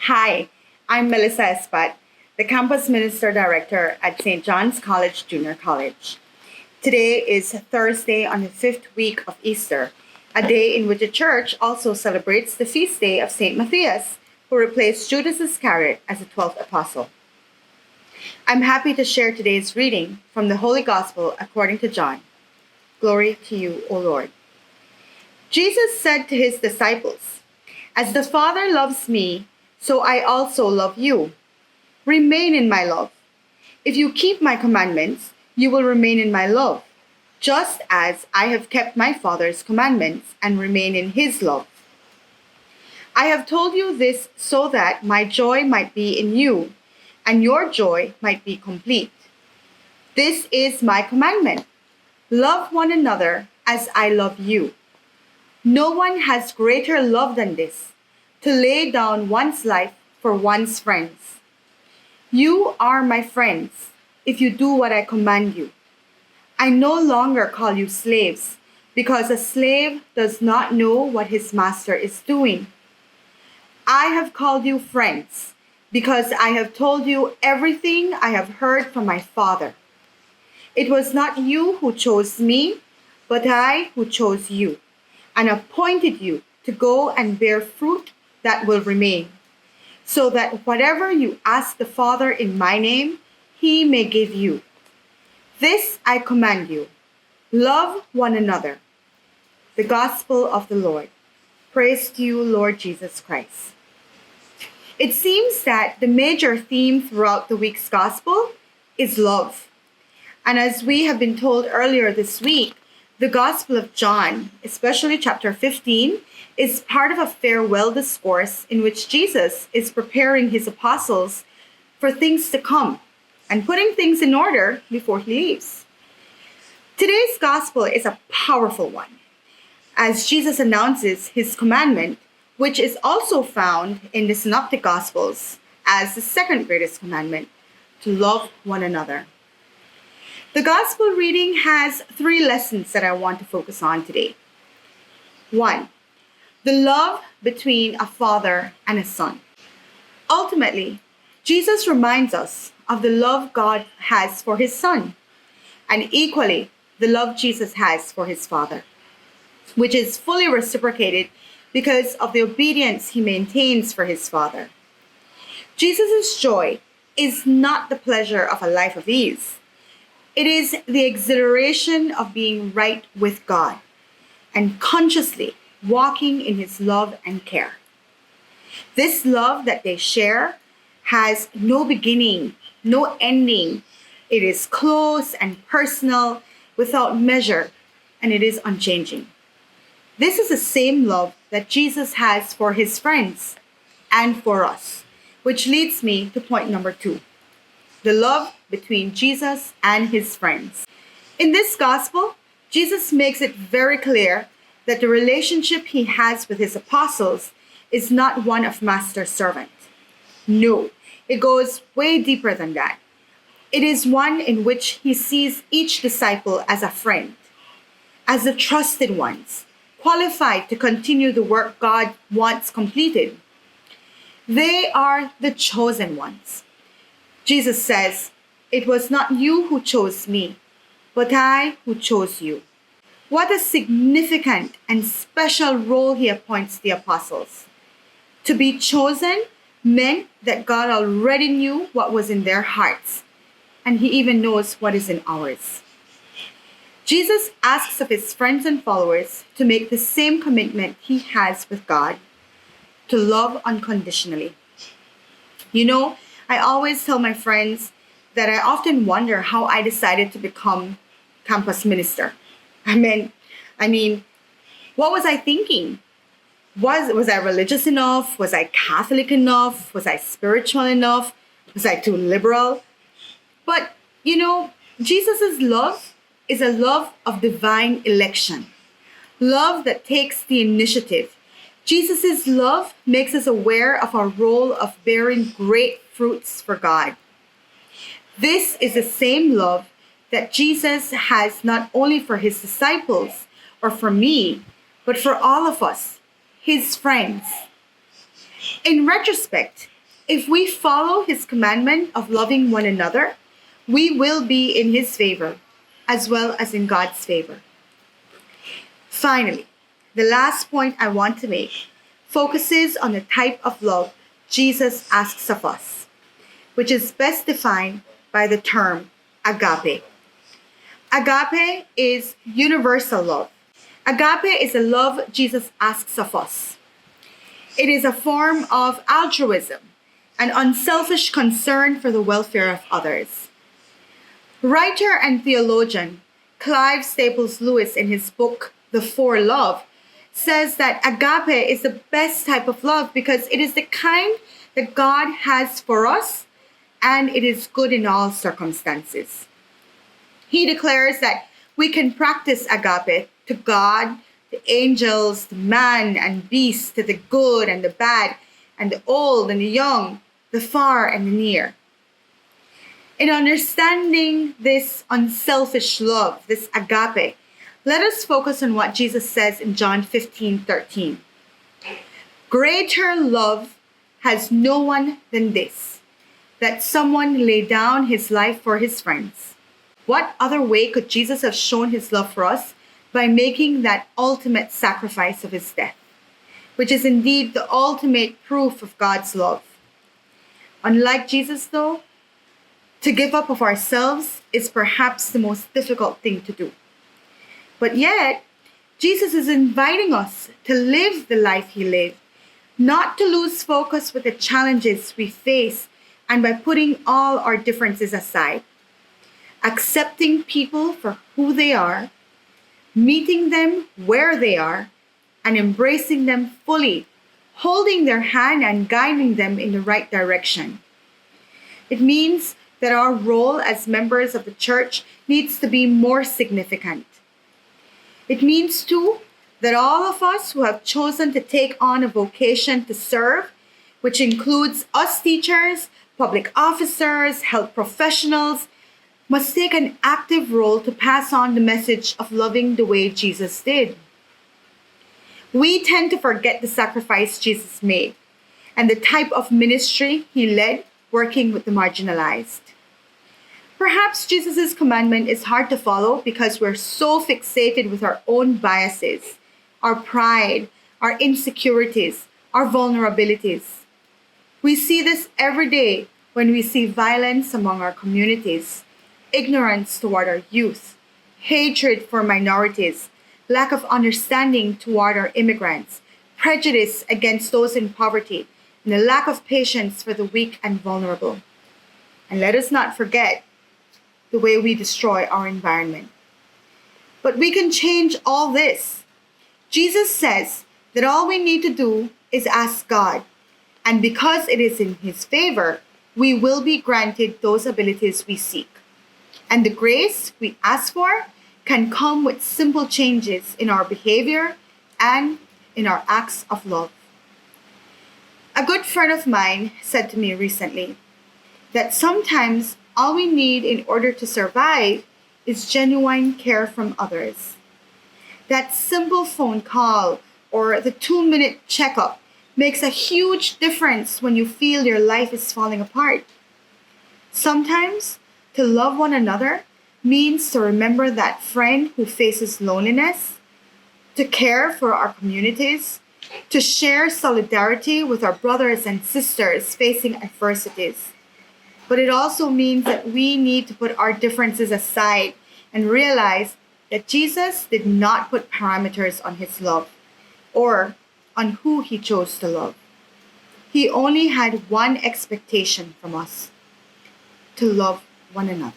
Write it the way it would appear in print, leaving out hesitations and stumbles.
Hi, I'm Melissa Espat, the Campus Minister Director at St. John's College Junior College. Today is Thursday on the 5th week of Easter, a day in which the church also celebrates the feast day of St. Mathias, who replaced Judas Iscariot as the 12th apostle. I'm happy to share today's reading from the Holy Gospel according to John. Glory to you, O Lord. Jesus said to his disciples, "As the Father loves me, so I also love you. Remain in my love. If you keep my commandments, you will remain in my love, just as I have kept my Father's commandments and remain in his love. I have told you this so that my joy might be in you, and your joy might be complete. This is my commandment. Love one another as I love you. No one has greater love than this, to lay down one's life for one's friends. You are my friends if you do what I command you. I no longer call you slaves, because a slave does not know what his master is doing. I have called you friends, because I have told you everything I have heard from my Father. It was not you who chose me, but I who chose you, and appointed you to go and bear fruit that will remain, so that whatever you ask the Father in my name, he may give you. This I command you, love one another." The Gospel of the Lord. Praise to you, Lord Jesus Christ. It seems that the major theme throughout the week's Gospel is love. And as we have been told earlier this week, the Gospel of John, especially chapter 15, is part of a farewell discourse in which Jesus is preparing his apostles for things to come and putting things in order before he leaves. Today's Gospel is a powerful one, as Jesus announces his commandment, which is also found in the Synoptic Gospels as the second greatest commandment, to love one another. The Gospel reading has 3 lessons that I want to focus on today. 1. The love between a father and a son. Ultimately, Jesus reminds us of the love God has for his son, and equally the love Jesus has for his Father, which is fully reciprocated because of the obedience he maintains for his Father. Jesus' joy is not the pleasure of a life of ease. It is the exhilaration of being right with God and consciously walking in his love and care. This love that they share has no beginning, no ending. It is close and personal, without measure, and it is unchanging. This is the same love that Jesus has for his friends and for us, which leads me to point number 2. The love between Jesus and his friends. In this gospel, Jesus makes it very clear that the relationship he has with his apostles is not one of master-servant. No, it goes way deeper than that. It is one in which he sees each disciple as a friend, as the trusted ones, qualified to continue the work God wants completed. They are the chosen ones. Jesus says, "It was not you who chose me, but I who chose you." What a significant and special role he appoints the apostles. To be chosen meant that God already knew what was in their hearts, and he even knows what is in ours. Jesus asks of his friends and followers to make the same commitment he has with God, to love unconditionally. You know, I always tell my friends that I often wonder how I decided to become campus minister. I mean, what was I thinking? Was I religious enough? Was I Catholic enough? Was I spiritual enough? Was I too liberal? But, you know, Jesus' love is a love of divine election, love that takes the initiative. Jesus' love makes us aware of our role of bearing great fruits for God. This is the same love that Jesus has not only for his disciples or for me, but for all of us, his friends. In retrospect, If we follow his commandment of loving one another, we will be in his favor as well as in God's favor. Finally, the last point I want to make focuses on the type of love Jesus asks of us, which is best defined by the term agape. Agape is universal love. Agape is a love Jesus asks of us. It is a form of altruism, an unselfish concern for the welfare of others. Writer and theologian Clive Staples Lewis, in his book, The Four Love, says that agape is the best type of love because it is the kind that God has for us, and it is good in all circumstances. He declares that we can practice agape to God, the angels, the man and beast, to the good and the bad, and the old and the young, the far and the near. In understanding this unselfish love, this agape, let us focus on what Jesus says in John 15:13. Greater love has no one than this, that someone lay down his life for his friends. What other way could Jesus have shown his love for us by making that ultimate sacrifice of his death, which is indeed the ultimate proof of God's love? Unlike Jesus, though, to give up of ourselves is perhaps the most difficult thing to do. But yet, Jesus is inviting us to live the life he lived, not to lose focus with the challenges we face, and by putting all our differences aside, accepting people for who they are, meeting them where they are, and embracing them fully, holding their hand and guiding them in the right direction. It means that our role as members of the church needs to be more significant. It means, too, that all of us who have chosen to take on a vocation to serve, which includes us teachers, public officers, health professionals, must take an active role to pass on the message of loving the way Jesus did. We tend to forget the sacrifice Jesus made and the type of ministry he led, working with the marginalized. Perhaps Jesus' commandment is hard to follow because we're so fixated with our own biases, our pride, our insecurities, our vulnerabilities. We see this every day when we see violence among our communities, ignorance toward our youth, hatred for minorities, lack of understanding toward our immigrants, prejudice against those in poverty, and a lack of patience for the weak and vulnerable. And let us not forget the way we destroy our environment. But we can change all this. Jesus says that all we need to do is ask God, and because it is in his favor, we will be granted those abilities we seek. And the grace we ask for can come with simple changes in our behavior and in our acts of love. A good friend of mine said to me recently that sometimes all we need in order to survive is genuine care from others. That simple phone call or the 2-minute checkup makes a huge difference when you feel your life is falling apart. Sometimes to love one another means to remember that friend who faces loneliness, to care for our communities, to share solidarity with our brothers and sisters facing adversities. But it also means that we need to put our differences aside and realize that Jesus did not put parameters on his love or on who he chose to love. He only had one expectation from us: to love one another.